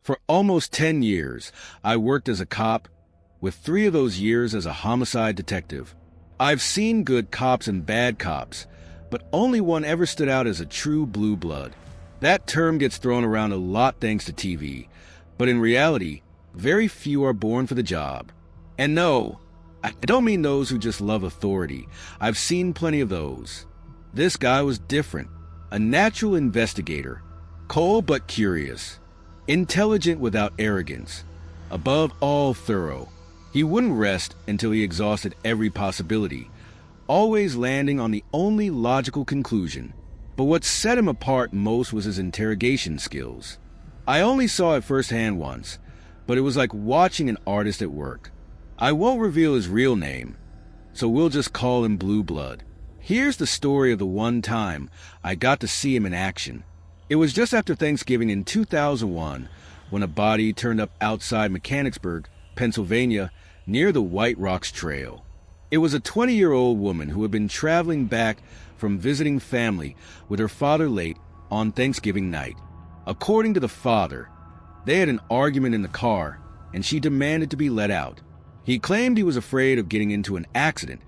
For almost 10 years, I worked as a cop, with 3 of those years as a homicide detective. I've seen good cops and bad cops, but only one ever stood out as a true blue blood. That term gets thrown around a lot thanks to TV, but in reality, very few are born for the job. And no, I don't mean those who just love authority. I've seen plenty of those. This guy was different, a natural investigator, cold but curious, intelligent without arrogance, above all thorough. He wouldn't rest until he exhausted every possibility, always landing on the only logical conclusion. But what set him apart most was his interrogation skills. I only saw it firsthand once, but it was like watching an artist at work. I won't reveal his real name, so we'll just call him Blue Blood. Here's the story of the one time I got to see him in action. It was just after Thanksgiving in 2001 when a body turned up outside Mechanicsburg, Pennsylvania, near the White Rocks Trail. It was a 20-year-old woman who had been traveling back from visiting family with her father late on Thanksgiving night. According to the father, they had an argument in the car, and she demanded to be let out. He claimed he was afraid of getting into an accident,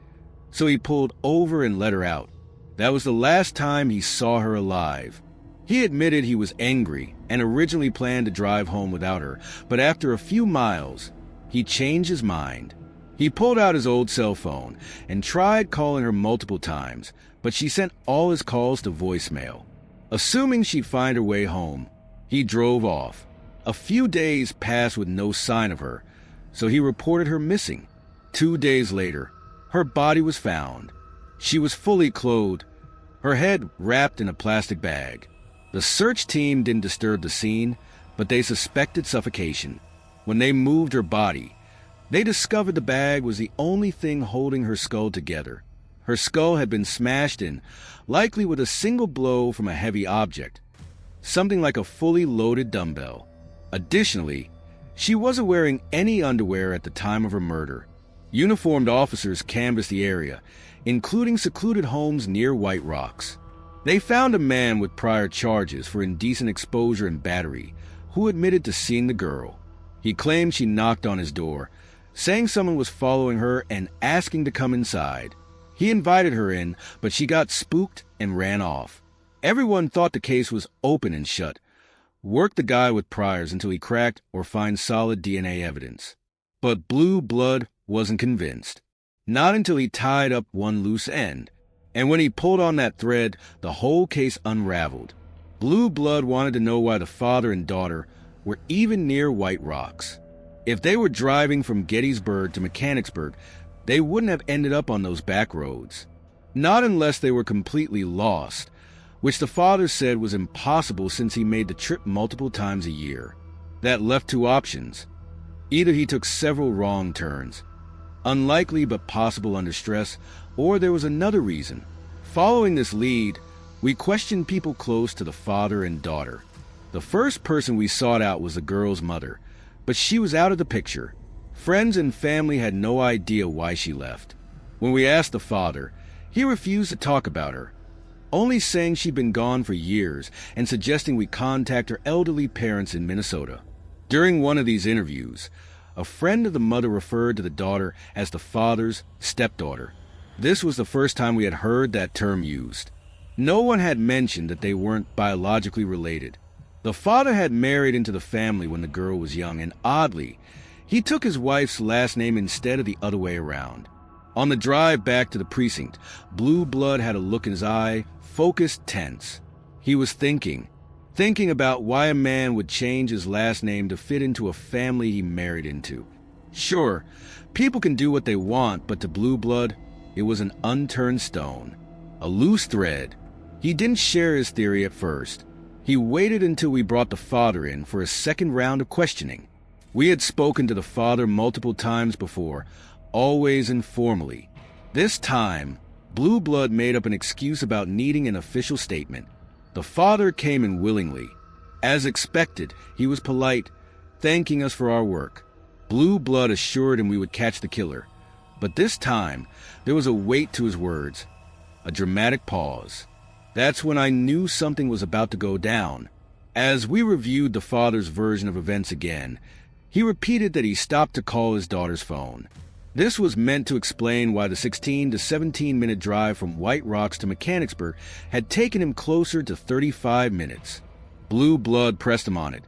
so he pulled over and let her out. That was the last time he saw her alive. He admitted he was angry and originally planned to drive home without her, but after a few miles, he changed his mind. He pulled out his old cell phone and tried calling her multiple times, but she sent all his calls to voicemail. Assuming she'd find her way home, he drove off. A few days passed with no sign of her, so he reported her missing. 2 days later, her body was found. She was fully clothed, her head wrapped in a plastic bag. The search team didn't disturb the scene, but they suspected suffocation. When they moved her body, they discovered the bag was the only thing holding her skull together. Her skull had been smashed in, likely with a single blow from a heavy object, something like a fully loaded dumbbell. Additionally, she wasn't wearing any underwear at the time of her murder. Uniformed officers canvassed the area, including secluded homes near White Rocks. They found a man with prior charges for indecent exposure and battery, who admitted to seeing the girl. He claimed she knocked on his door, saying someone was following her and asking to come inside. He invited her in, but she got spooked and ran off. Everyone thought the case was open and shut. Work the guy with priors until he cracked or find solid DNA evidence. But Blue Blood wasn't convinced. Not until he tied up one loose end. And when he pulled on that thread, the whole case unraveled. Blue Blood wanted to know why the father and daughter were even near White Rocks. If they were driving from Gettysburg to Mechanicsburg, they wouldn't have ended up on those back roads. Not unless they were completely lost, which the father said was impossible since he made the trip multiple times a year. That left 2 options. Either he took several wrong turns, unlikely but possible under stress, or there was another reason. Following this lead, we questioned people close to the father and daughter. The first person we sought out was the girl's mother, but she was out of the picture. Friends and family had no idea why she left. When we asked the father, he refused to talk about her, only saying she'd been gone for years and suggesting we contact her elderly parents in Minnesota. During one of these interviews, a friend of the mother referred to the daughter as the father's stepdaughter. This was the first time we had heard that term used. No one had mentioned that they weren't biologically related. The father had married into the family when the girl was young, and oddly, he took his wife's last name instead of the other way around. On the drive back to the precinct, Blue Blood had a look in his eye, focused, tense. He was thinking about why a man would change his last name to fit into a family he married into. Sure, people can do what they want, but to Blue Blood, it was an unturned stone, a loose thread. He didn't share his theory at first. He waited until we brought the father in for a second round of questioning. We had spoken to the father multiple times before, always informally. This time, Blue Blood made up an excuse about needing an official statement. The father came in willingly. As expected, he was polite, thanking us for our work. Blue Blood assured him we would catch the killer. But this time, there was a weight to his words, a dramatic pause. That's when I knew something was about to go down. As we reviewed the father's version of events again, he repeated that he stopped to call his daughter's phone. This was meant to explain why the 16 to 17-minute drive from White Rocks to Mechanicsburg had taken him closer to 35 minutes. Blue Blood pressed him on it,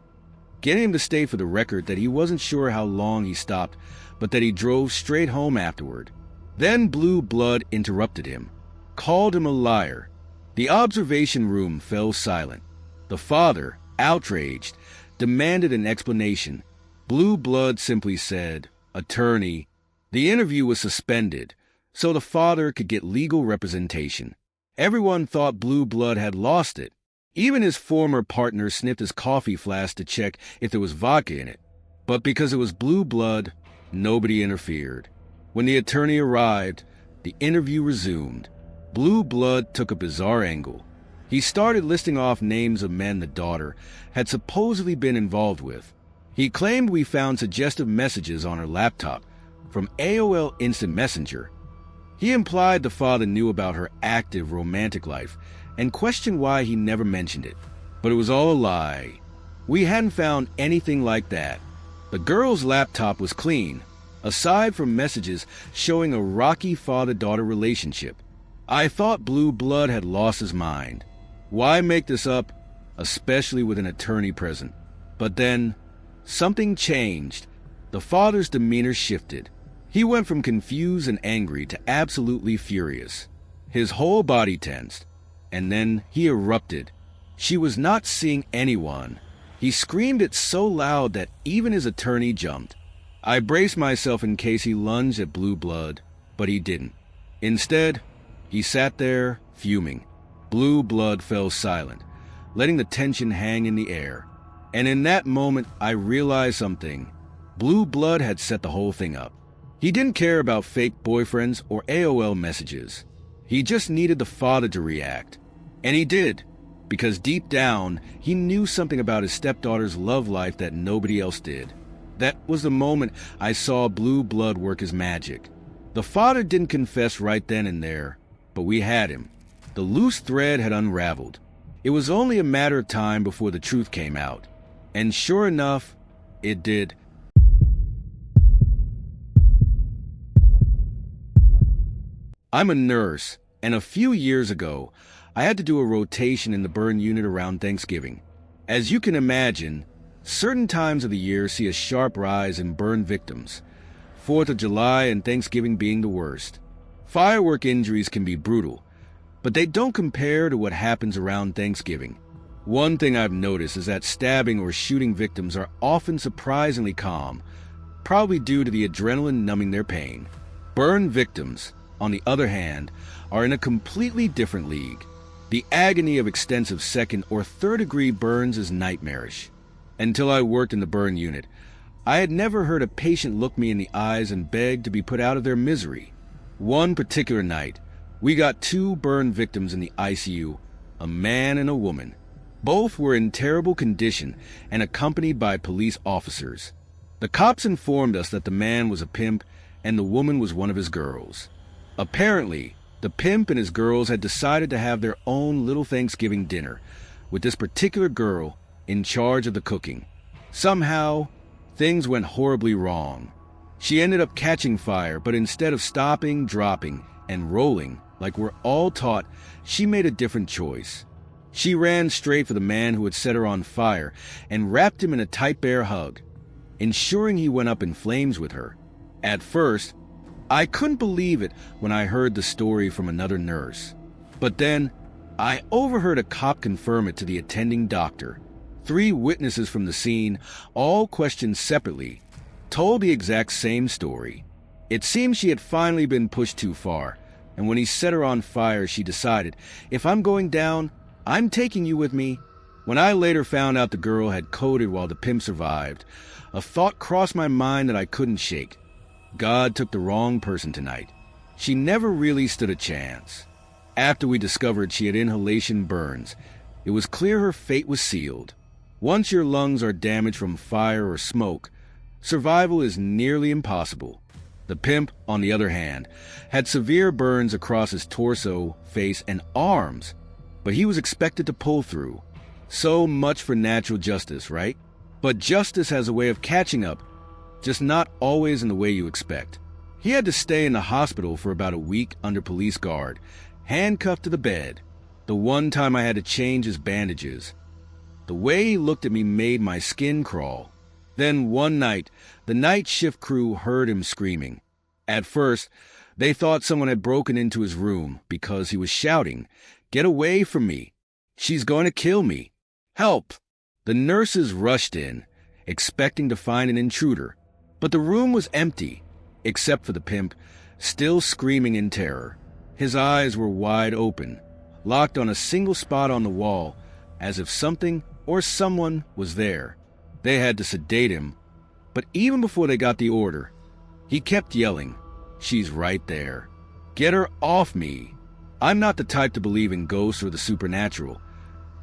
getting him to state for the record that he wasn't sure how long he stopped, but that he drove straight home afterward. Then Blue Blood interrupted him, called him a liar. The observation room fell silent. The father, outraged, demanded an explanation. Blue Blood simply said, "Attorney." The interview was suspended, so the father could get legal representation. Everyone thought Blue Blood had lost it. Even his former partner sniffed his coffee flask to check if there was vodka in it. But because it was Blue Blood, nobody interfered. When the attorney arrived, the interview resumed. Blue Blood took a bizarre angle. He started listing off names of men the daughter had supposedly been involved with. He claimed we found suggestive messages on her laptop from AOL Instant Messenger. He implied the father knew about her active romantic life and questioned why he never mentioned it. But it was all a lie. We hadn't found anything like that. The girl's laptop was clean, aside from messages showing a rocky father-daughter relationship. I thought Blue Blood had lost his mind. Why make this up, especially with an attorney present? But then, something changed. The father's demeanor shifted. He went from confused and angry to absolutely furious. His whole body tensed, and then he erupted. She was not seeing anyone. He screamed it so loud that even his attorney jumped. I braced myself in case he lunged at Blue Blood, but he didn't. Instead, he sat there, fuming. Blue Blood fell silent, letting the tension hang in the air. And in that moment, I realized something. Blue Blood had set the whole thing up. He didn't care about fake boyfriends or AOL messages. He just needed the father to react. And he did, because deep down, he knew something about his stepdaughter's love life that nobody else did. That was the moment I saw Blue Blood work his magic. The father didn't confess right then and there, but we had him. The loose thread had unraveled. It was only a matter of time before the truth came out. And sure enough, it did. I'm a nurse, and a few years ago, I had to do a rotation in the burn unit around Thanksgiving. As you can imagine, certain times of the year see a sharp rise in burn victims, 4th of July and Thanksgiving being the worst. Firework injuries can be brutal, but they don't compare to what happens around Thanksgiving. One thing I've noticed is that stabbing or shooting victims are often surprisingly calm, probably due to the adrenaline numbing their pain. Burn victims, on the other hand, are in a completely different league. The agony of extensive second or third-degree burns is nightmarish. Until I worked in the burn unit, I had never heard a patient look me in the eyes and beg to be put out of their misery. One particular night, we got 2 burn victims in the ICU, a man and a woman. Both were in terrible condition and accompanied by police officers. The cops informed us that the man was a pimp and the woman was one of his girls. Apparently, the pimp and his girls had decided to have their own little Thanksgiving dinner, with this particular girl in charge of the cooking. Somehow, things went horribly wrong. She ended up catching fire, but instead of stopping, dropping, and rolling, like we're all taught, she made a different choice. She ran straight for the man who had set her on fire and wrapped him in a tight bear hug, ensuring he went up in flames with her. At first, I couldn't believe it when I heard the story from another nurse. But then, I overheard a cop confirm it to the attending doctor. 3 witnesses from the scene, all questioned separately, told the exact same story. It seemed she had finally been pushed too far, and when he set her on fire, she decided, "If I'm going down, I'm taking you with me." When I later found out the girl had coded while the pimp survived, a thought crossed my mind that I couldn't shake. God took the wrong person tonight. She never really stood a chance. After we discovered she had inhalation burns, it was clear her fate was sealed. Once your lungs are damaged from fire or smoke, survival is nearly impossible. The pimp, on the other hand, had severe burns across his torso, face, and arms, but he was expected to pull through. So much for natural justice, right? But justice has a way of catching up, just not always in the way you expect. He had to stay in the hospital for about a week under police guard, handcuffed to the bed. The one time I had to change his bandages. The way he looked at me made my skin crawl. Then one night, the night shift crew heard him screaming. At first, they thought someone had broken into his room because he was shouting, "Get away from me! She's going to kill me! Help!" The nurses rushed in, expecting to find an intruder, but the room was empty, except for the pimp, still screaming in terror. His eyes were wide open, locked on a single spot on the wall, as if something or someone was there. They had to sedate him, but even before they got the order, he kept yelling, "She's right there. Get her off me." I'm not the type to believe in ghosts or the supernatural,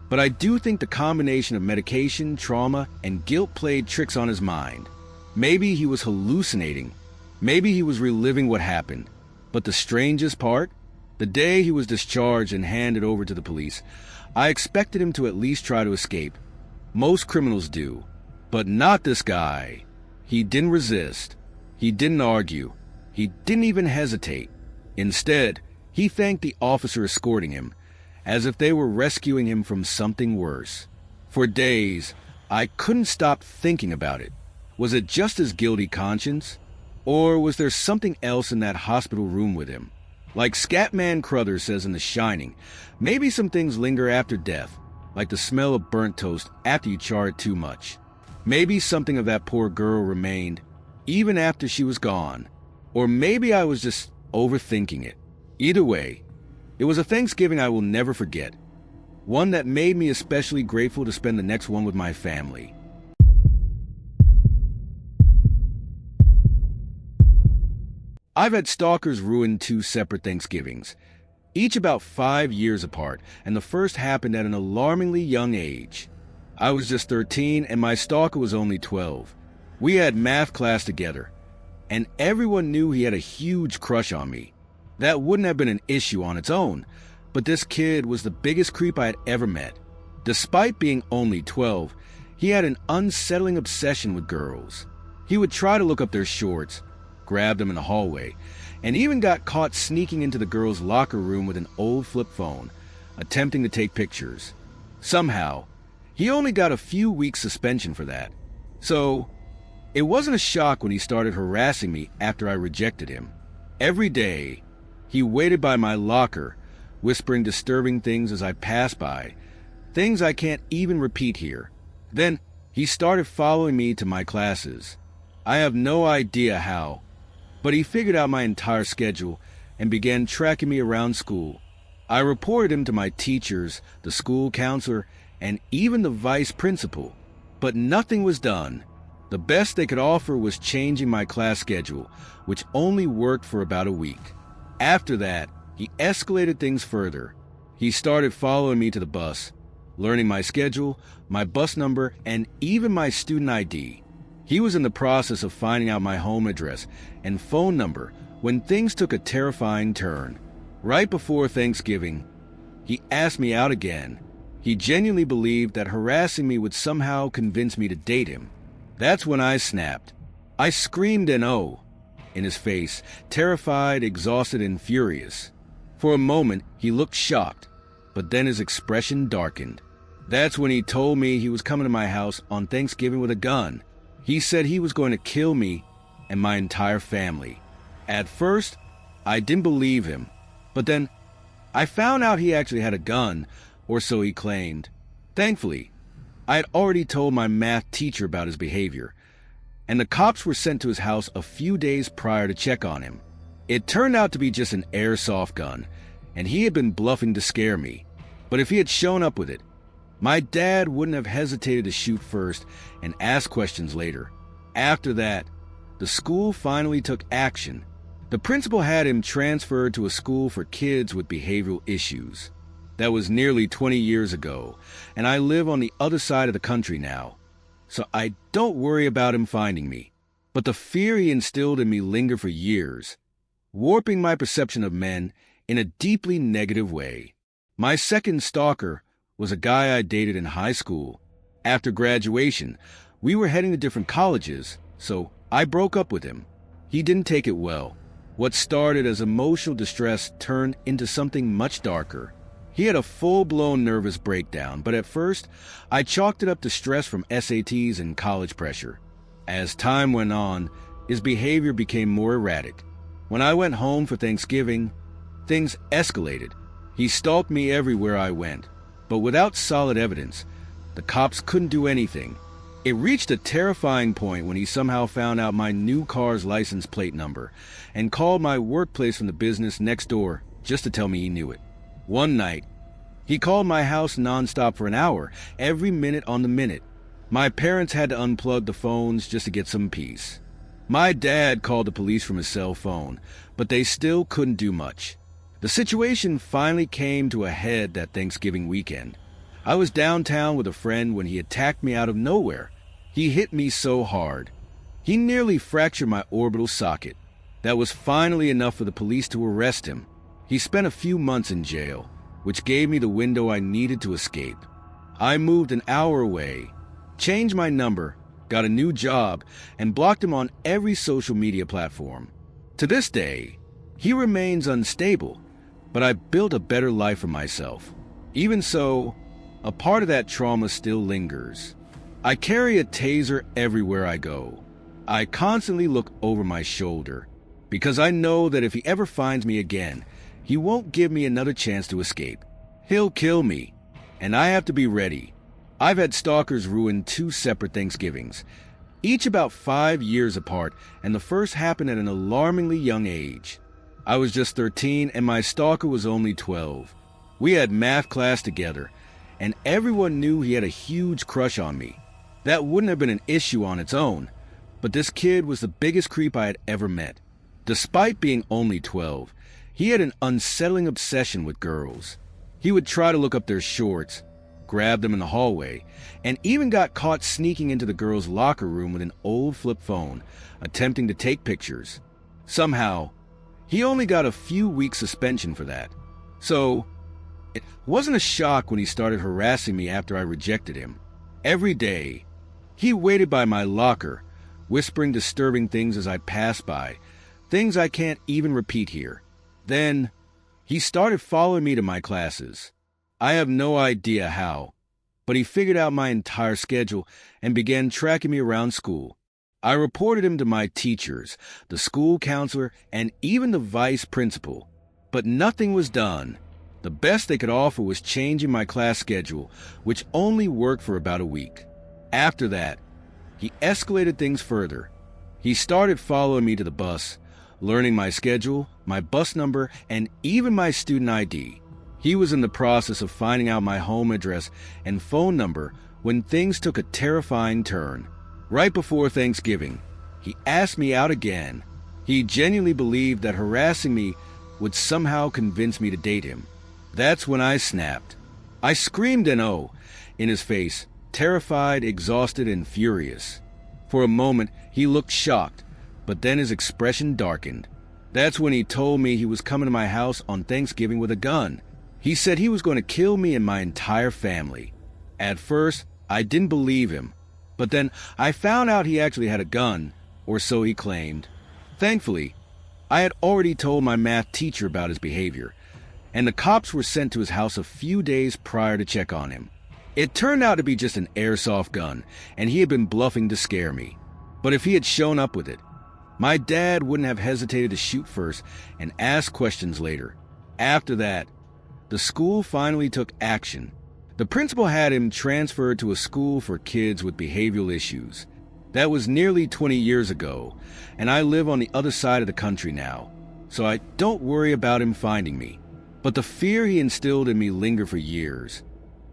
but I do think the combination of medication, trauma, and guilt played tricks on his mind. Maybe he was hallucinating. Maybe he was reliving what happened. But the strangest part? The day he was discharged and handed over to the police, I expected him to at least try to escape. Most criminals do. But not this guy. He didn't resist. He didn't argue. He didn't even hesitate. Instead, he thanked the officer escorting him, as if they were rescuing him from something worse. For days, I couldn't stop thinking about it. Was it just his guilty conscience? Or was there something else in that hospital room with him? Like Scatman Crothers says in The Shining, maybe some things linger after death, like the smell of burnt toast after you char it too much. Maybe something of that poor girl remained, even after she was gone. Or maybe I was just overthinking it. Either way, it was a Thanksgiving I will never forget. One that made me especially grateful to spend the next one with my family. I've had stalkers ruin 2 separate Thanksgivings, each about 5 years apart, and the first happened at an alarmingly young age. I was just 13 and my stalker was only 12. We had math class together, and everyone knew he had a huge crush on me. That wouldn't have been an issue on its own, but this kid was the biggest creep I had ever met. Despite being only 12, he had an unsettling obsession with girls. He would try to look up their shorts, grab them in the hallway, and even got caught sneaking into the girls' locker room with an old flip phone, attempting to take pictures. Somehow, he only got a few weeks suspension for that. So, it wasn't a shock when he started harassing me after I rejected him. Every day, he waited by my locker, whispering disturbing things as I passed by, things I can't even repeat here. Then, he started following me to my classes. I have no idea how, but he figured out my entire schedule and began tracking me around school. I reported him to my teachers, the school counselor, and even the vice principal, but nothing was done. The best they could offer was changing my class schedule, which only worked for about a week. After that, he escalated things further. He started following me to the bus, learning my schedule, my bus number, and even my student ID. He was in the process of finding out my home address and phone number when things took a terrifying turn. Right before Thanksgiving, he asked me out again. He genuinely believed that harassing me would somehow convince me to date him. That's when I snapped. I screamed an "oh" in his face, terrified, exhausted, and furious. For a moment, he looked shocked, but then his expression darkened. That's when he told me he was coming to my house on Thanksgiving with a gun. He said he was going to kill me and my entire family. At first, I didn't believe him, but then I found out he actually had a gun, or so he claimed. Thankfully, I had already told my math teacher about his behavior, and the cops were sent to his house a few days prior to check on him. It turned out to be just an airsoft gun, and he had been bluffing to scare me. But if he had shown up with it, my dad wouldn't have hesitated to shoot first and ask questions later. After that, the school finally took action. The principal had him transferred to a school for kids with behavioral issues. That was nearly 20 years ago, and I live on the other side of the country now. So I don't worry about him finding me. But the fear he instilled in me lingered for years, warping my perception of men in a deeply negative way. My second stalker was a guy I dated in high school. After graduation, we were heading to different colleges, so I broke up with him. He didn't take it well. What started as emotional distress turned into something much darker. He had a full-blown nervous breakdown, but at first, I chalked it up to stress from SATs and college pressure. As time went on, his behavior became more erratic. When I went home for Thanksgiving, things escalated. He stalked me everywhere I went, but without solid evidence, the cops couldn't do anything. It reached a terrifying point when he somehow found out my new car's license plate number and called my workplace from the business next door just to tell me he knew it. One night, he called my house nonstop for an hour, every minute on the minute. My parents had to unplug the phones just to get some peace. My dad called the police from his cell phone, but they still couldn't do much. The situation finally came to a head that Thanksgiving weekend. I was downtown with a friend when he attacked me out of nowhere. He hit me so hard. He nearly fractured my orbital socket. That was finally enough for the police to arrest him. He spent a few months in jail, which gave me the window I needed to escape. I moved an hour away, changed my number, got a new job, and blocked him on every social media platform. To this day, he remains unstable, but I built a better life for myself. Even so, a part of that trauma still lingers. I carry a taser everywhere I go. I constantly look over my shoulder, because I know that if he ever finds me again, he won't give me another chance to escape. He'll kill me, and I have to be ready. I've had stalkers ruin 2 separate Thanksgivings, each about 5 years apart, and the first happened at an alarmingly young age. I was just 13 and my stalker was only 12. We had math class together, and everyone knew he had a huge crush on me. That wouldn't have been an issue on its own, but this kid was the biggest creep I had ever met. Despite being only 12, he had an unsettling obsession with girls. He would try to look up their shorts, grab them in the hallway, and even got caught sneaking into the girls' locker room with an old flip phone, attempting to take pictures. Somehow, he only got a few weeks suspension for that. So, it wasn't a shock when he started harassing me after I rejected him. Every day, he waited by my locker, whispering disturbing things as I passed by, things I can't even repeat here. Then, he started following me to my classes. I have no idea how, but he figured out my entire schedule and began tracking me around school. I reported him to my teachers, the school counselor, and even the vice principal, but nothing was done. The best they could offer was changing my class schedule, which only worked for about a week. After that, he escalated things further. He started following me to the bus, learning my schedule, my bus number, and even my student ID. He was in the process of finding out my home address and phone number when things took a terrifying turn. Right before Thanksgiving, he asked me out again. He genuinely believed that harassing me would somehow convince me to date him. That's when I snapped. I screamed an "oh" in his face, terrified, exhausted, and furious. For a moment, he looked shocked, but then his expression darkened. That's when he told me he was coming to my house on Thanksgiving with a gun. He said he was going to kill me and my entire family. At first, I didn't believe him, but then I found out he actually had a gun, or so he claimed. Thankfully, I had already told my math teacher about his behavior, and the cops were sent to his house a few days prior to check on him. It turned out to be just an airsoft gun, and he had been bluffing to scare me. But if he had shown up with it, my dad wouldn't have hesitated to shoot first and ask questions later. After that, the school finally took action. The principal had him transferred to a school for kids with behavioral issues. That was nearly 20 years ago, and I live on the other side of the country now, so I don't worry about him finding me. But the fear he instilled in me lingered for years,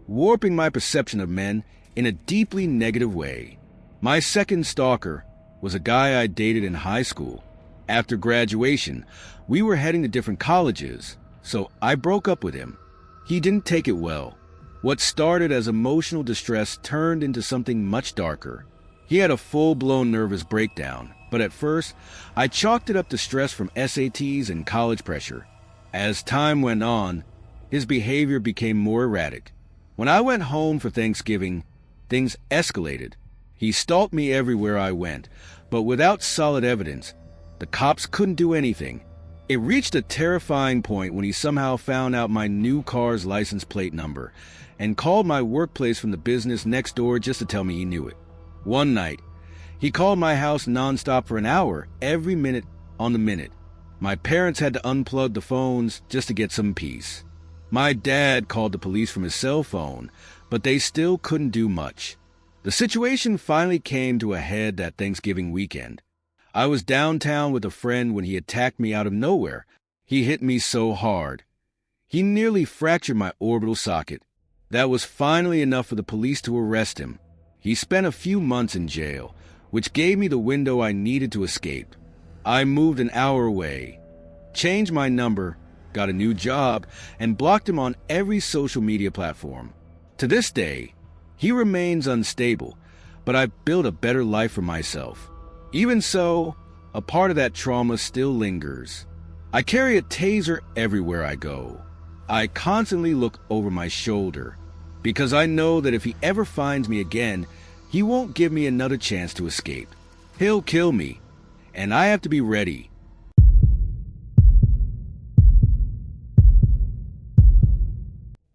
warping my perception of men in a deeply negative way. My second stalker was a guy I dated in high school. After graduation, we were heading to different colleges, so I broke up with him. He didn't take it well. What started as emotional distress turned into something much darker. He had a full-blown nervous breakdown, but at first, I chalked it up to stress from SATs and college pressure. As time went on, his behavior became more erratic. When I went home for Thanksgiving, things escalated. He stalked me everywhere I went, but without solid evidence, the cops couldn't do anything. It reached a terrifying point when he somehow found out my new car's license plate number and called my workplace from the business next door just to tell me he knew it. One night, he called my house nonstop for an hour, every minute on the minute. My parents had to unplug the phones just to get some peace. My dad called the police from his cell phone, but they still couldn't do much. The situation finally came to a head that Thanksgiving weekend. I was downtown with a friend when he attacked me out of nowhere. He hit me so hard. He nearly fractured my orbital socket. That was finally enough for the police to arrest him. He spent a few months in jail, which gave me the window I needed to escape. I moved an hour away, changed my number, got a new job, and blocked him on every social media platform. To this day, he remains unstable, but I've built a better life for myself. Even so, a part of that trauma still lingers. I carry a taser everywhere I go. I constantly look over my shoulder, because I know that if he ever finds me again, he won't give me another chance to escape. He'll kill me, and I have to be ready.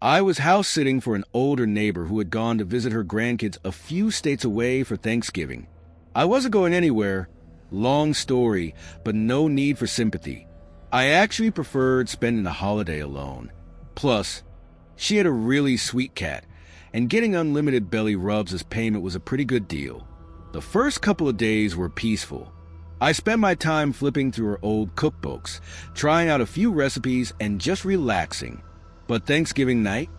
I was house-sitting for an older neighbor who had gone to visit her grandkids a few states away for Thanksgiving. I wasn't going anywhere. Long story, but no need for sympathy. I actually preferred spending the holiday alone. Plus, she had a really sweet cat, and getting unlimited belly rubs as payment was a pretty good deal. The first couple of days were peaceful. I spent my time flipping through her old cookbooks, trying out a few recipes, and just relaxing. But Thanksgiving night,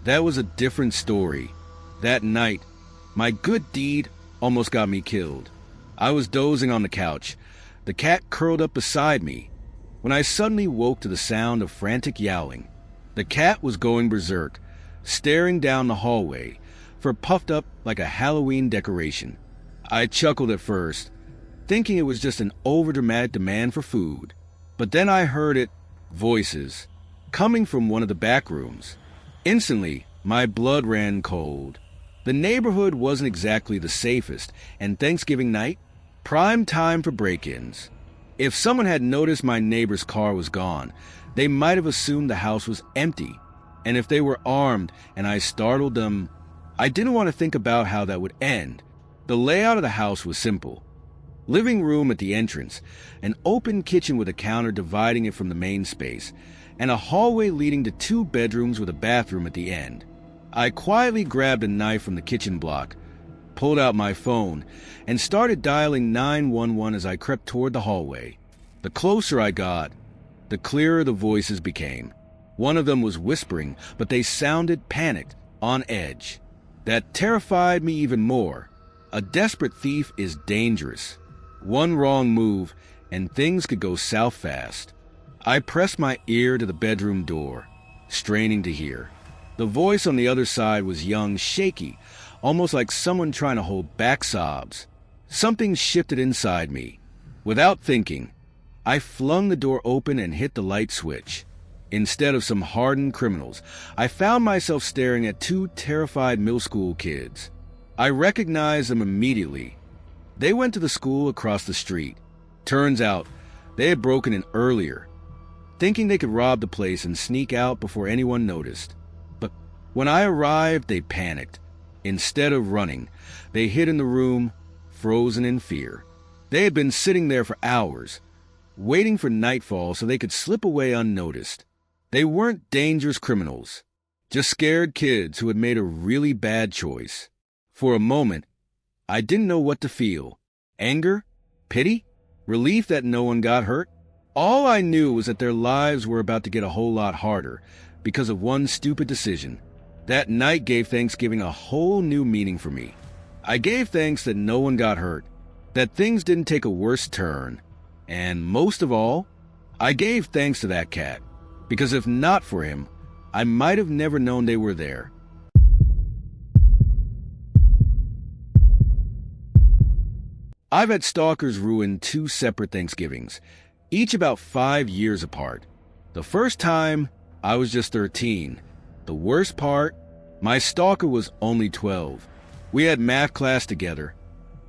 that was a different story. That night, my good deed almost got me killed. I was dozing on the couch, the cat curled up beside me, when I suddenly woke to the sound of frantic yowling. The cat was going berserk, staring down the hallway, fur puffed up like a Halloween decoration. I chuckled at first, thinking it was just an overdramatic demand for food. But then I heard it, voices, coming from one of the back rooms. Instantly, my blood ran cold. The neighborhood wasn't exactly the safest, and Thanksgiving night, prime time for break-ins. If someone had noticed my neighbor's car was gone, they might have assumed the house was empty. And if they were armed and I startled them, I didn't want to think about how that would end. The layout of the house was simple. Living room at the entrance, an open kitchen with a counter dividing it from the main space, and a hallway leading to 2 bedrooms with a bathroom at the end. I quietly grabbed a knife from the kitchen block, pulled out my phone, and started dialing 911 as I crept toward the hallway. The closer I got, the clearer the voices became. One of them was whispering, but they sounded panicked, on edge. That terrified me even more. A desperate thief is dangerous. One wrong move, and things could go south fast. I pressed my ear to the bedroom door, straining to hear. The voice on the other side was young, shaky, almost like someone trying to hold back sobs. Something shifted inside me. Without thinking, I flung the door open and hit the light switch. Instead of some hardened criminals, I found myself staring at 2 terrified middle school kids. I recognized them immediately. They went to the school across the street. Turns out, they had broken in earlier, thinking they could rob the place and sneak out before anyone noticed. But when I arrived, they panicked. Instead of running, they hid in the room, frozen in fear. They had been sitting there for hours, waiting for nightfall so they could slip away unnoticed. They weren't dangerous criminals, just scared kids who had made a really bad choice. For a moment, I didn't know what to feel. Anger? Pity? Relief that no one got hurt? All I knew was that their lives were about to get a whole lot harder because of one stupid decision. That night gave Thanksgiving a whole new meaning for me. I gave thanks that no one got hurt, that things didn't take a worse turn, and most of all, I gave thanks to that cat, because if not for him, I might have never known they were there. I've had stalkers ruin 2 separate Thanksgivings, each about 5 years apart. The first time, I was just 13. The worst part, My stalker was only 12. We had math class together,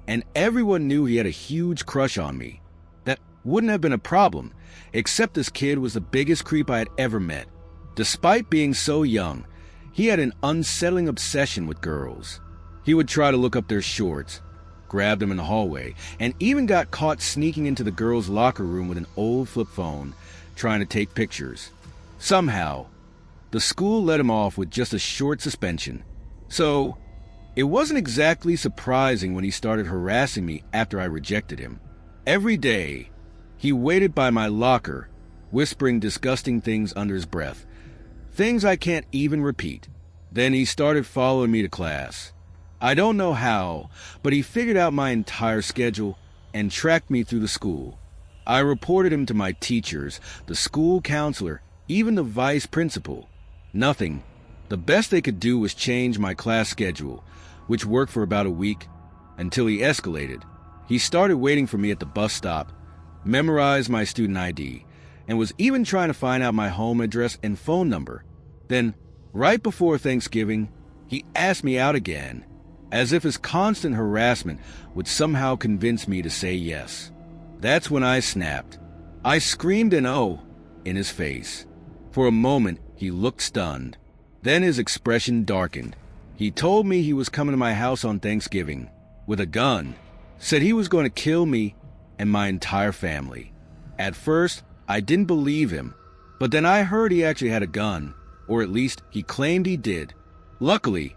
and everyone knew he had a huge crush on me. That wouldn't have been a problem, except this kid was the biggest creep I had ever met. Despite being so young, he had an unsettling obsession with girls. He would try to look up their shorts, grab them in the hallway, and even got caught sneaking into the girls' locker room with an old flip phone, trying to take pictures. Somehow, the school let him off with just a short suspension. So, it wasn't exactly surprising when he started harassing me after I rejected him. Every day, he waited by my locker, whispering disgusting things under his breath, things I can't even repeat. Then he started following me to class. I don't know how, but he figured out my entire schedule and tracked me through the school. I reported him to my teachers, the school counselor, even the vice principal. Nothing. The best they could do was change my class schedule, which worked for about a week, until he escalated. He started waiting for me at the bus stop, memorized my student ID, and was even trying to find out my home address and phone number. Then, right before Thanksgiving, he asked me out again, as if his constant harassment would somehow convince me to say yes. That's when I snapped. I screamed an "oh" in his face. For a moment, he looked stunned. Then his expression darkened. He told me he was coming to my house on Thanksgiving with a gun, said he was going to kill me and my entire family. At first, I didn't believe him, but then I heard he actually had a gun, or at least he claimed he did. Luckily,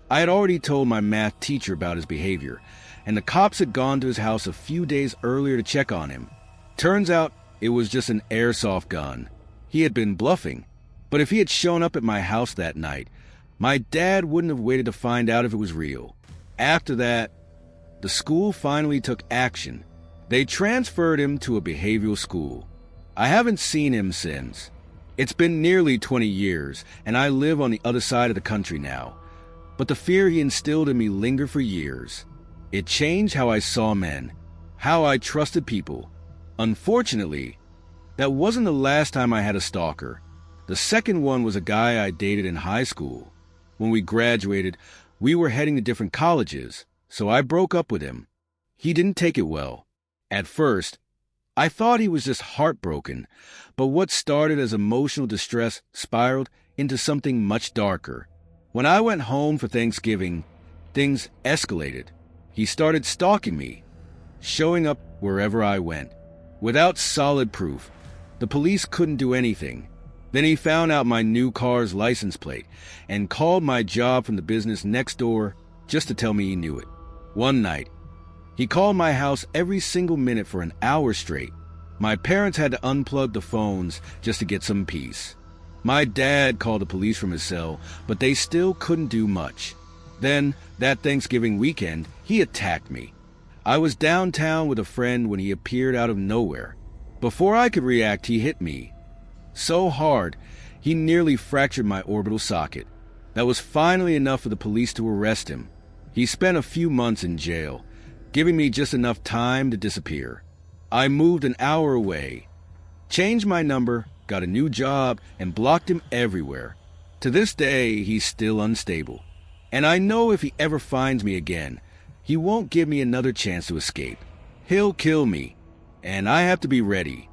I had already told my math teacher about his behavior, and the cops had gone to his house a few days earlier to check on him. Turns out it was just an airsoft gun. He had been bluffing, but if he had shown up at my house that night, my dad wouldn't have waited to find out if it was real. After that, the school finally took action. They transferred him to a behavioral school. I haven't seen him since. It's been nearly 20 years, and I live on the other side of the country now. But the fear he instilled in me lingered for years. It changed how I saw men, how I trusted people. Unfortunately, that wasn't the last time I had a stalker. The second one was a guy I dated in high school. When we graduated, we were heading to different colleges, so I broke up with him. He didn't take it well. At first, I thought he was just heartbroken, but what started as emotional distress spiraled into something much darker. When I went home for Thanksgiving, things escalated. He started stalking me, showing up wherever I went. Without solid proof, the police couldn't do anything. Then he found out my new car's license plate and called my job from the business next door just to tell me he knew it. One night, he called my house every single minute for an hour straight. My parents had to unplug the phones just to get some peace. My dad called the police from his cell, but they still couldn't do much. Then, that Thanksgiving weekend, he attacked me. I was downtown with a friend when he appeared out of nowhere. Before I could react, he hit me so hard, he nearly fractured my orbital socket. That was finally enough for the police to arrest him. He spent a few months in jail, giving me just enough time to disappear. I moved an hour away, changed my number, got a new job, and blocked him everywhere. To this day, he's still unstable. And I know if he ever finds me again, he won't give me another chance to escape. He'll kill me, and I have to be ready.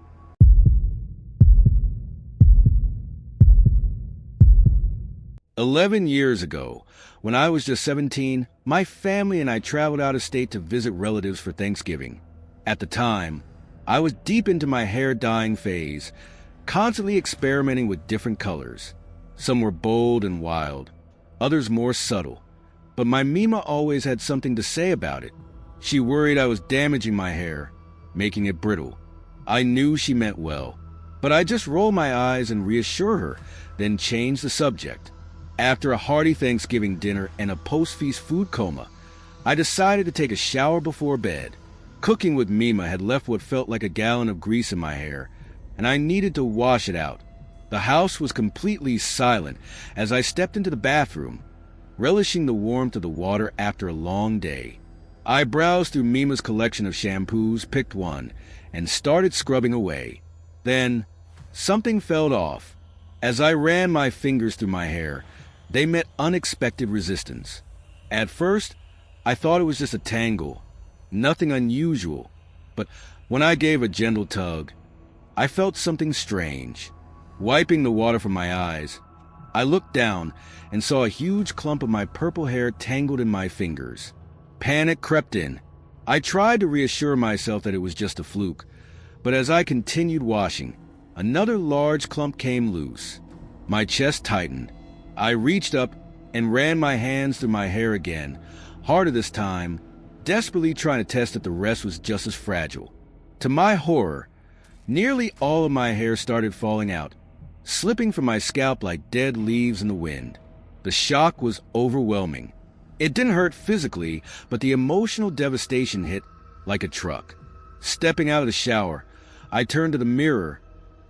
11 years ago, when I was just 17, my family and I traveled out of state to visit relatives for Thanksgiving. At the time, I was deep into my hair dyeing phase, constantly experimenting with different colors. Some were bold and wild, others more subtle. But my Mima always had something to say about it. She worried I was damaging my hair, making it brittle. I knew she meant well, but I just roll my eyes and reassure her, then change the subject. After a hearty Thanksgiving dinner and a post-feast food coma, I decided to take a shower before bed. Cooking with Mima had left what felt like a gallon of grease in my hair, and I needed to wash it out. The house was completely silent as I stepped into the bathroom, relishing the warmth of the water after a long day. I browsed through Mima's collection of shampoos, picked one, and started scrubbing away. Then, something fell off. As I ran my fingers through my hair, they met unexpected resistance. At first, I thought it was just a tangle, nothing unusual, but when I gave a gentle tug, I felt something strange. Wiping the water from my eyes, I looked down and saw a huge clump of my purple hair tangled in my fingers. Panic crept in. I tried to reassure myself that it was just a fluke, but as I continued washing, another large clump came loose. My chest tightened. I reached up and ran my hands through my hair again, harder this time, desperately trying to test that the rest was just as fragile. To my horror, nearly all of my hair started falling out, slipping from my scalp like dead leaves in the wind. The shock was overwhelming. It didn't hurt physically, but the emotional devastation hit like a truck. Stepping out of the shower, I turned to the mirror,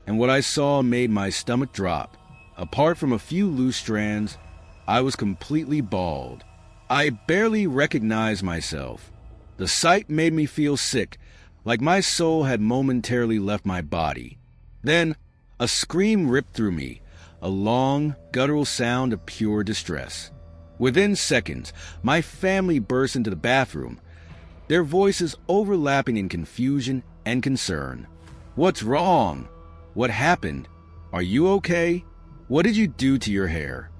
and what I saw made my stomach drop. Apart from a few loose strands, I was completely bald. I barely recognized myself. The sight made me feel sick, like my soul had momentarily left my body. Then, a scream ripped through me, a long, guttural sound of pure distress. Within seconds, my family burst into the bathroom, their voices overlapping in confusion and concern. "What's wrong? What happened? Are you okay? What did you do to your hair?"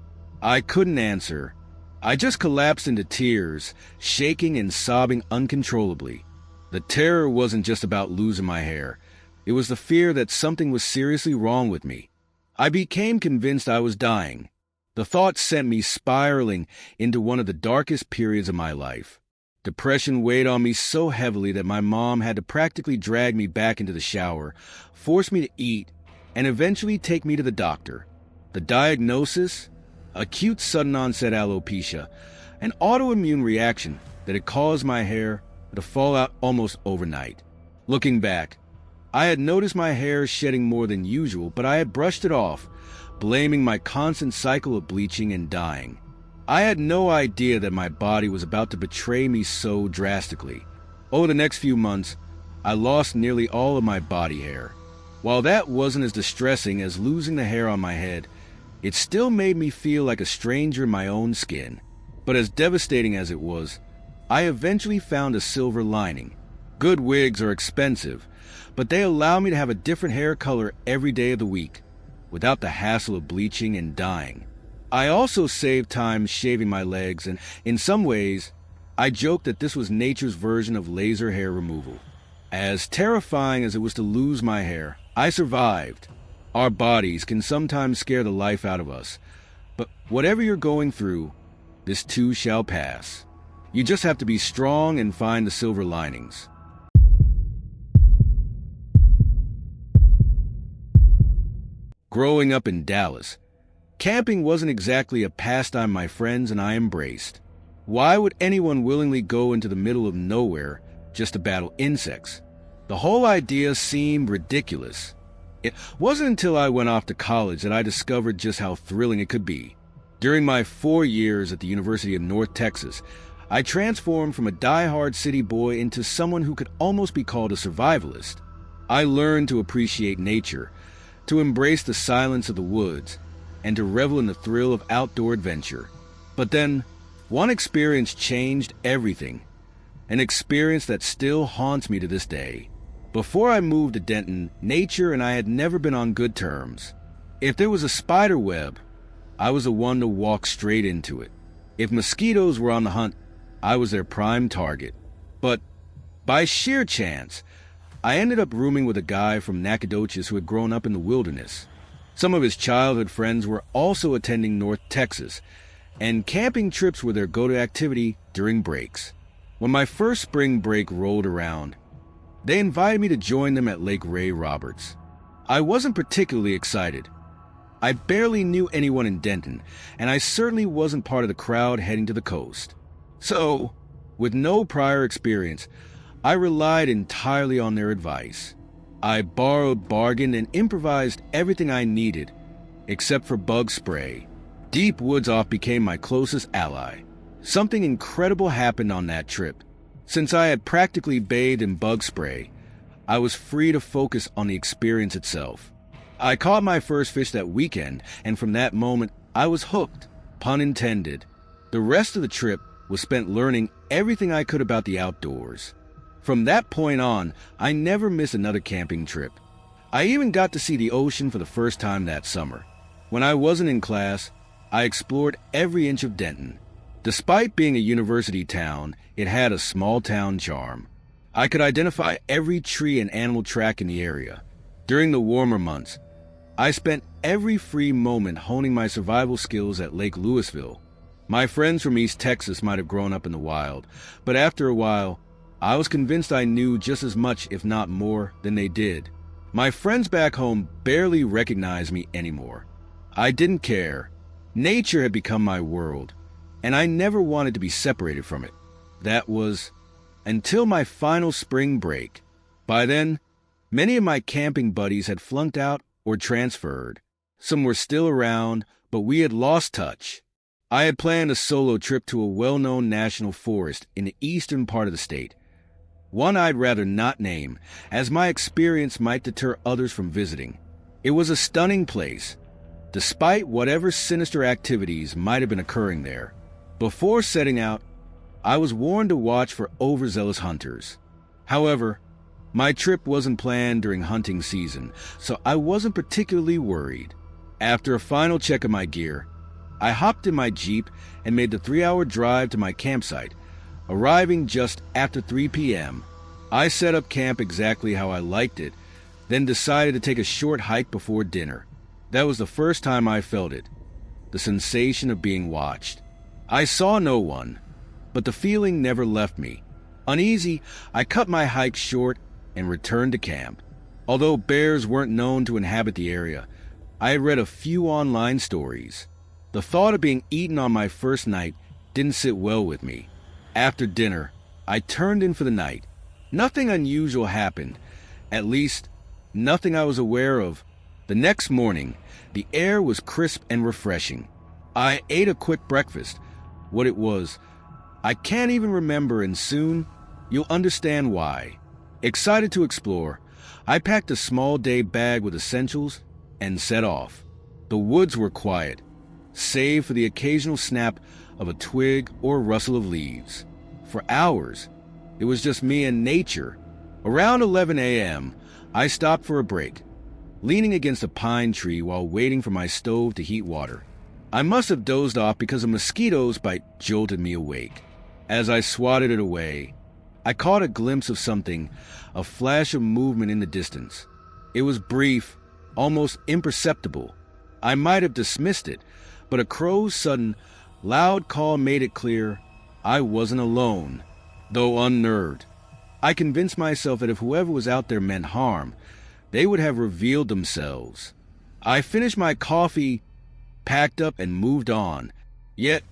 I couldn't answer. I just collapsed into tears, shaking and sobbing uncontrollably. The terror wasn't just about losing my hair. It was the fear that something was seriously wrong with me. I became convinced I was dying. The thought sent me spiraling into one of the darkest periods of my life. Depression weighed on me so heavily that my mom had to practically drag me back into the shower, force me to eat, and eventually take me to the doctor. The diagnosis? Acute sudden onset alopecia, an autoimmune reaction that had caused my hair to fall out almost overnight. Looking back, I had noticed my hair shedding more than usual, but I had brushed it off, blaming my constant cycle of bleaching and dyeing. I had no idea that my body was about to betray me so drastically. Over the next few months, I lost nearly all of my body hair. While that wasn't as distressing as losing the hair on my head, it still made me feel like a stranger in my own skin. But as devastating as it was, I eventually found a silver lining. Good wigs are expensive, but they allow me to have a different hair color every day of the week, without the hassle of bleaching and dyeing. I also saved time shaving my legs, and in some ways, I joked that this was nature's version of laser hair removal. As terrifying as it was to lose my hair, I survived. Our bodies can sometimes scare the life out of us, but whatever you're going through, this too shall pass. You just have to be strong and find the silver linings. Growing up in Dallas, camping wasn't exactly a pastime my friends and I embraced. Why would anyone willingly go into the middle of nowhere just to battle insects? The whole idea seemed ridiculous. It wasn't until I went off to college that I discovered just how thrilling it could be. During my 4 years at the University of North Texas, I transformed from a die-hard city boy into someone who could almost be called a survivalist. I learned to appreciate nature, to embrace the silence of the woods, and to revel in the thrill of outdoor adventure. But then, one experience changed everything, an experience that still haunts me to this day. Before I moved to Denton, nature and I had never been on good terms. If there was a spider web, I was the one to walk straight into it. If mosquitoes were on the hunt, I was their prime target. But by sheer chance, I ended up rooming with a guy from Nacogdoches who had grown up in the wilderness. Some of his childhood friends were also attending North Texas, and camping trips were their go-to activity during breaks. When my first spring break rolled around, they invited me to join them at Lake Ray Roberts. I wasn't particularly excited. I barely knew anyone in Denton, and I certainly wasn't part of the crowd heading to the coast. So, with no prior experience, I relied entirely on their advice. I borrowed, bargained, and improvised everything I needed, except for bug spray. Deep woods off became my closest ally. Something incredible happened on that trip. Since I had practically bathed in bug spray, I was free to focus on the experience itself. I caught my first fish that weekend, and from that moment, I was hooked. pun intended. The rest of the trip was spent learning everything I could about the outdoors. From that point on, I never missed another camping trip. I even got to see the ocean for the first time that summer. When I wasn't in class, I explored every inch of Denton. Despite being a university town, it had a small-town charm. I could identify every tree and animal track in the area. During the warmer months, I spent every free moment honing my survival skills at Lake Louisville. My friends from East Texas might have grown up in the wild, but after a while, I was convinced I knew just as much, if not more, than they did. My friends back home barely recognized me anymore. I didn't care. Nature had become my world, and I never wanted to be separated from it. That was until my final spring break. By then, many of my camping buddies had flunked out or transferred. Some were still around, but we had lost touch. I had planned a solo trip to a well-known national forest in the eastern part of the state. One I'd rather not name, as my experience might deter others from visiting. It was a stunning place, despite whatever sinister activities might have been occurring there. Before setting out, I was warned to watch for overzealous hunters. However, my trip wasn't planned during hunting season, so I wasn't particularly worried. After a final check of my gear, I hopped in my Jeep and made the 3-hour drive to my campsite, arriving just after 3 p.m. I set up camp exactly how I liked it, then decided to take a short hike before dinner. That was the first time I felt it, the sensation of being watched. I saw no one, but the feeling never left me. Uneasy, I cut my hike short and returned to camp. Although bears weren't known to inhabit the area, I had read a few online stories. The thought of being eaten on my first night didn't sit well with me. After dinner, I turned in for the night. Nothing unusual happened, at least nothing I was aware of. The next morning, the air was crisp and refreshing. I ate a quick breakfast. What it was, I can't even remember, and soon you'll understand why. Excited to explore, I packed a small day bag with essentials and set off. The woods were quiet, save for the occasional snap of a twig or rustle of leaves. For hours, it was just me and nature. Around 11 a.m., I stopped for a break, leaning against a pine tree while waiting for my stove to heat water. I must have dozed off because a mosquito's bite jolted me awake. As I swatted it away, I caught a glimpse of something, a flash of movement in the distance. It was brief, almost imperceptible. I might have dismissed it, but a crow's sudden, loud call made it clear I wasn't alone, though unnerved. I convinced myself that if whoever was out there meant harm, they would have revealed themselves. I finished my coffee, packed up, and moved on. Yet,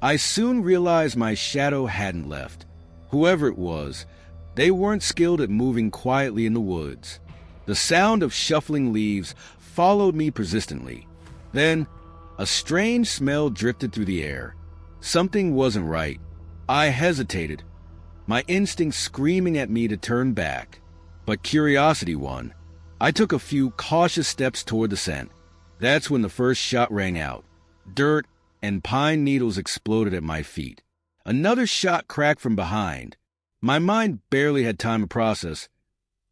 I soon realized my shadow hadn't left. Whoever it was, they weren't skilled at moving quietly in the woods. The sound of shuffling leaves followed me persistently. Then, a strange smell drifted through the air. Something wasn't right. I hesitated, my instincts screaming at me to turn back. But curiosity won. I took a few cautious steps toward the scent. That's when the first shot rang out. Dirt and pine needles exploded at my feet. Another shot cracked from behind. My mind barely had time to process.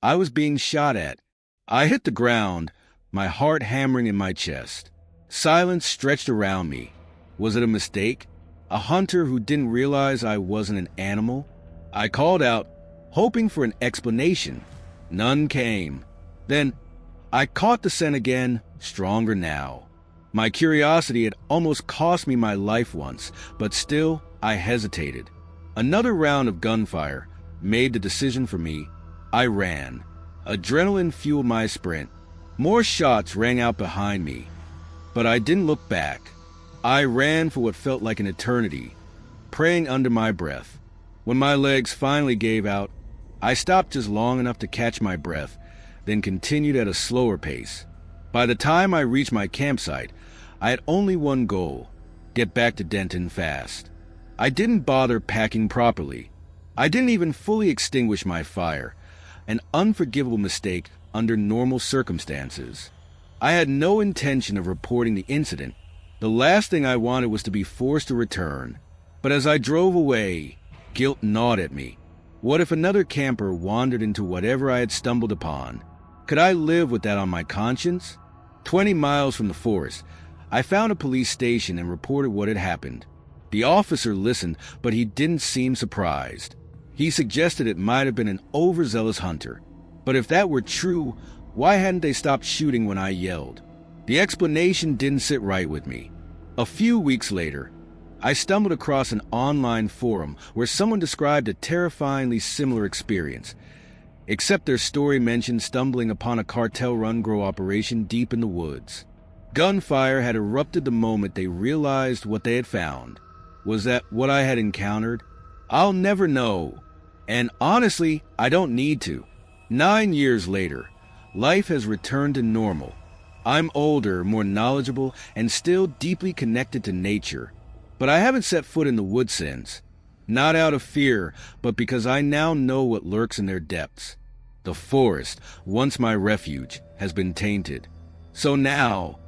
I was being shot at. I hit the ground, my heart hammering in my chest. Silence stretched around me. Was it a mistake? A hunter who didn't realize I wasn't an animal? I called out, hoping for an explanation. None came. Then, I caught the scent again, stronger now. My curiosity had almost cost me my life once, but still, I hesitated. Another round of gunfire made the decision for me. I ran. Adrenaline fueled my sprint. More shots rang out behind me, but I didn't look back. I ran for what felt like an eternity, praying under my breath. When my legs finally gave out, I stopped just long enough to catch my breath, then continued at a slower pace. By the time I reached my campsite, I had only one goal: get back to Denton fast. I didn't bother packing properly. I didn't even fully extinguish my fire, an unforgivable mistake under normal circumstances. I had no intention of reporting the incident. The last thing I wanted was to be forced to return. But as I drove away, guilt gnawed at me. What if another camper wandered into whatever I had stumbled upon? Could I live with that on my conscience? 20 miles from the forest, I found a police station and reported what had happened. The officer listened, but he didn't seem surprised. He suggested it might have been an overzealous hunter. But if that were true, why hadn't they stopped shooting when I yelled? The explanation didn't sit right with me. A few weeks later, I stumbled across an online forum where someone described a terrifyingly similar experience, except their story mentioned stumbling upon a cartel run-grow operation deep in the woods. Gunfire had erupted the moment they realized what they had found. Was that what I had encountered? I'll never know. And honestly, I don't need to. 9 years later, life has returned to normal. I'm older, more knowledgeable, and still deeply connected to nature. But I haven't set foot in the woods since. Not out of fear, but because I now know what lurks in their depths. The forest, once my refuge, has been tainted. So now,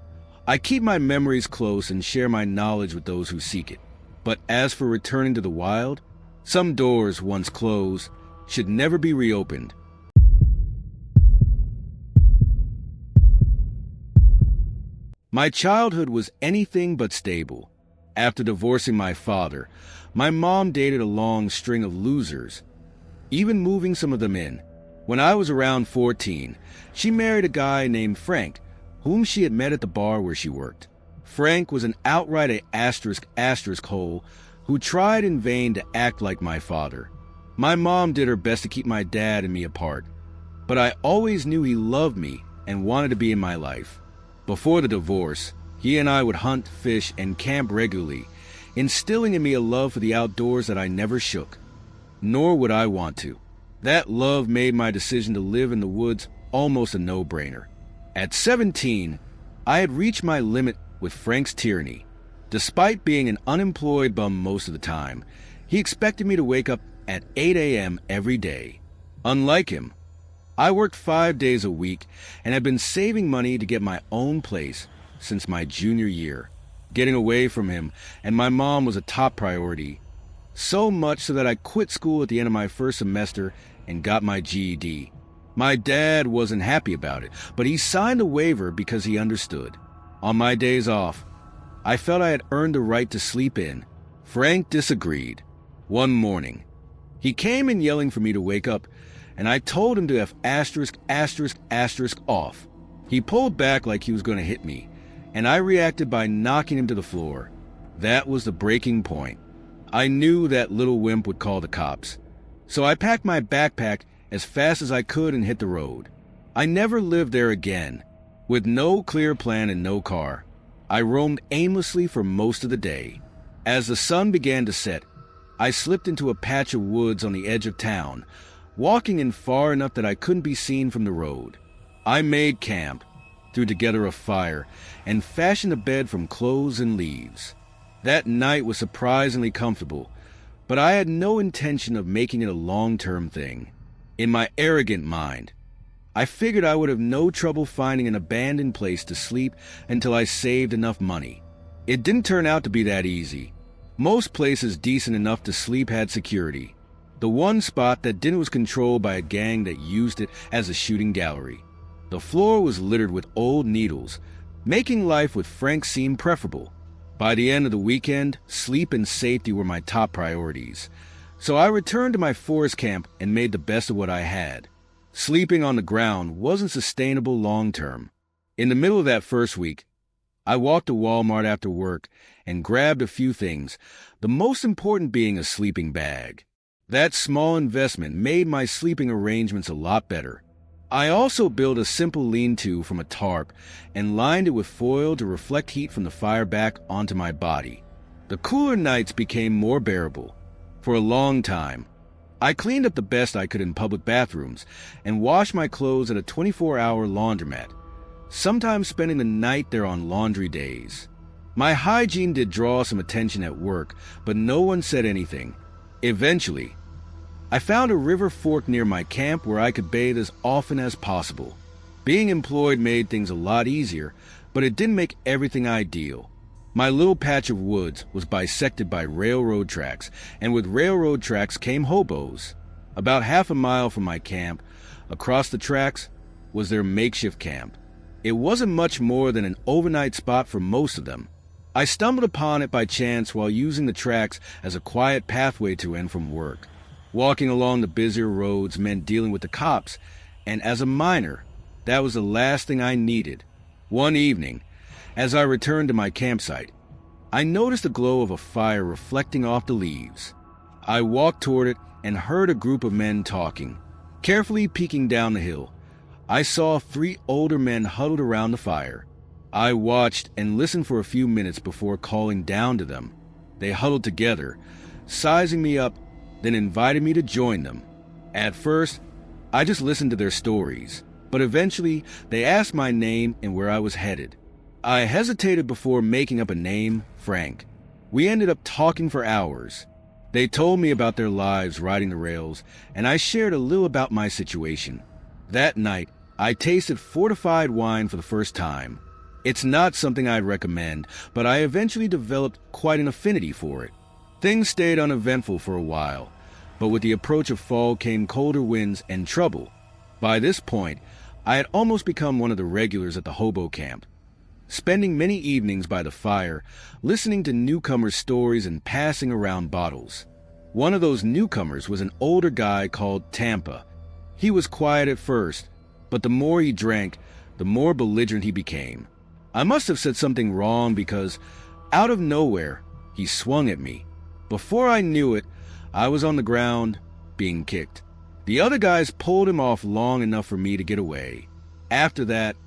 I keep my memories close and share my knowledge with those who seek it. But as for returning to the wild, some doors, once closed, should never be reopened. My childhood was anything but stable. After divorcing my father, my mom dated a long string of losers, even moving some of them in. When I was around 14, she married a guy named Frank, whom she had met at the bar where she worked. Frank was an outright asterisk hole who tried in vain to act like my father. My mom did her best to keep my dad and me apart, but I always knew he loved me and wanted to be in my life. Before the divorce, he and I would hunt, fish, and camp regularly, instilling in me a love for the outdoors that I never shook. Nor would I want to. That love made my decision to live in the woods almost a no-brainer. At 17, I had reached my limit with Frank's tyranny. Despite being an unemployed bum most of the time, he expected me to wake up at 8 a.m. every day. Unlike him, I worked 5 days a week and had been saving money to get my own place since my junior year. Getting away from him and my mom was a top priority, so much so that I quit school at the end of my first semester and got my GED. My dad wasn't happy about it, but he signed a waiver because he understood. On my days off, I felt I had earned the right to sleep in. Frank disagreed. One morning, he came in yelling for me to wake up, and I told him to F *** off. He pulled back like he was going to hit me, and I reacted by knocking him to the floor. That was the breaking point. I knew that little wimp would call the cops, so I packed my backpack as fast as I could and hit the road. I never lived there again. With no clear plan and no car, I roamed aimlessly for most of the day. As the sun began to set, I slipped into a patch of woods on the edge of town, walking in far enough that I couldn't be seen from the road. I made camp, threw together a fire, and fashioned a bed from clothes and leaves. That night was surprisingly comfortable, but I had no intention of making it a long-term thing. In my arrogant mind, I figured I would have no trouble finding an abandoned place to sleep until I saved enough money. It didn't turn out to be that easy. Most places decent enough to sleep had security. The one spot that didn't was controlled by a gang that used it as a shooting gallery. The floor was littered with old needles, making life with Frank seem preferable. By the end of the weekend, sleep and safety were my top priorities. So I returned to my forest camp and made the best of what I had. Sleeping on the ground wasn't sustainable long-term. In the middle of that first week, I walked to Walmart after work and grabbed a few things, the most important being a sleeping bag. That small investment made my sleeping arrangements a lot better. I also built a simple lean-to from a tarp and lined it with foil to reflect heat from the fire back onto my body. The cooler nights became more bearable. For a long time, I cleaned up the best I could in public bathrooms and washed my clothes at a 24-hour laundromat, sometimes spending the night there on laundry days. My hygiene did draw some attention at work, but no one said anything. Eventually, I found a river fork near my camp where I could bathe as often as possible. Being employed made things a lot easier, but it didn't make everything ideal. My little patch of woods was bisected by railroad tracks, and with railroad tracks came hobos. About half a mile from my camp, across the tracks, was their makeshift camp. It wasn't much more than an overnight spot for most of them. I stumbled upon it by chance while using the tracks as a quiet pathway to and from work. Walking along the busier roads meant dealing with the cops, and as a miner, that was the last thing I needed. One evening, as I returned to my campsite, I noticed the glow of a fire reflecting off the leaves. I walked toward it and heard a group of men talking. Carefully peeking down the hill, I saw 3 older men huddled around the fire. I watched and listened for a few minutes before calling down to them. They huddled together, sizing me up, then invited me to join them. At first, I just listened to their stories, but eventually they asked my name and where I was headed. I hesitated before making up a name, Frank. We ended up talking for hours. They told me about their lives riding the rails, and I shared a little about my situation. That night, I tasted fortified wine for the first time. It's not something I'd recommend, but I eventually developed quite an affinity for it. Things stayed uneventful for a while, but with the approach of fall came colder winds and trouble. By this point, I had almost become one of the regulars at the hobo camp, spending many evenings by the fire, listening to newcomers' stories and passing around bottles. One of those newcomers was an older guy called Tampa. He was quiet at first, but the more he drank, the more belligerent he became. I must have said something wrong because, out of nowhere, he swung at me. Before I knew it, I was on the ground, being kicked. The other guys pulled him off long enough for me to get away. After that,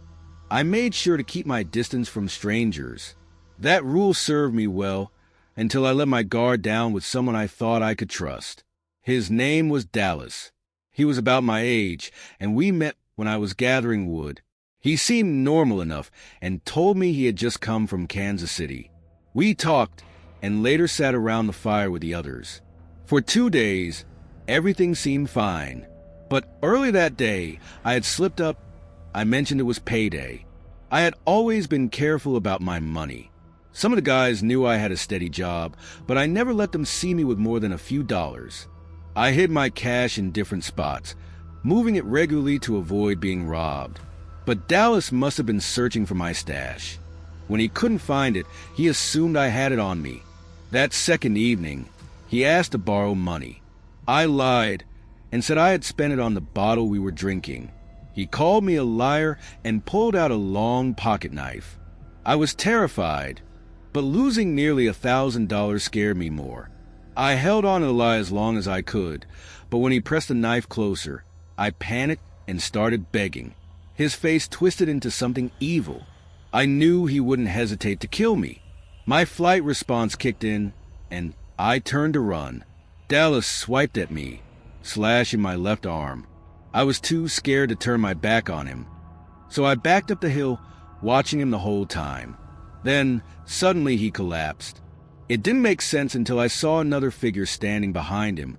I made sure to keep my distance from strangers. That rule served me well until I let my guard down with someone I thought I could trust. His name was Dallas. He was about my age, and we met when I was gathering wood. He seemed normal enough and told me he had just come from Kansas City. We talked and later sat around the fire with the others. For 2 days, everything seemed fine. But early that day, I had slipped up. I mentioned it was payday. I had always been careful about my money. Some of the guys knew I had a steady job, but I never let them see me with more than a few dollars. I hid my cash in different spots, moving it regularly to avoid being robbed. But Dallas must have been searching for my stash. When he couldn't find it, he assumed I had it on me. That second evening, he asked to borrow money. I lied and said I had spent it on the bottle we were drinking. He called me a liar and pulled out a long pocket knife. I was terrified, but losing nearly $1,000 scared me more. I held on to the lie as long as I could, but when he pressed the knife closer, I panicked and started begging. His face twisted into something evil. I knew he wouldn't hesitate to kill me. My flight response kicked in, and I turned to run. Dallas swiped at me, slashing my left arm. I was too scared to turn my back on him, so I backed up the hill, watching him the whole time. Then, suddenly he collapsed. It didn't make sense until I saw another figure standing behind him,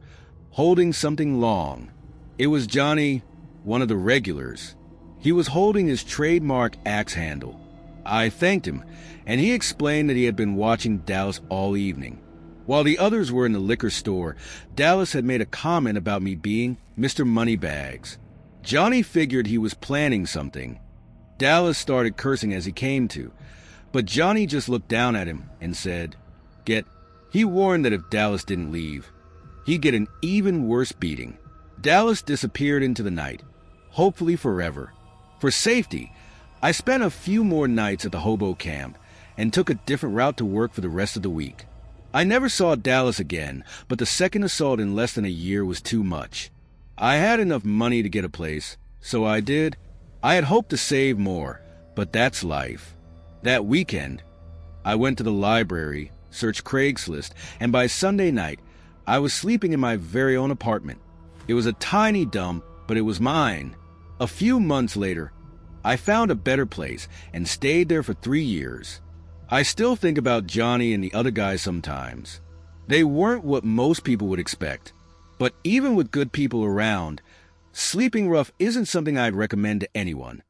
holding something long. It was Johnny, one of the regulars. He was holding his trademark axe handle. I thanked him, and he explained that he had been watching Dallas all evening. While the others were in the liquor store, Dallas had made a comment about me being Mr. Moneybags. Johnny figured he was planning something. Dallas started cursing as he came to, but Johnny just looked down at him and said, "Get." He warned that if Dallas didn't leave, he'd get an even worse beating. Dallas disappeared into the night, hopefully forever. For safety, I spent a few more nights at the hobo camp and took a different route to work for the rest of the week. I never saw Dallas again, but the second assault in less than a year was too much. I had enough money to get a place, so I did. I had hoped to save more, but that's life. That weekend, I went to the library, searched Craigslist, and by Sunday night, I was sleeping in my very own apartment. It was a tiny dump, but it was mine. A few months later, I found a better place and stayed there for 3 years. I still think about Johnny and the other guys sometimes. They weren't what most people would expect, but even with good people around, sleeping rough isn't something I'd recommend to anyone.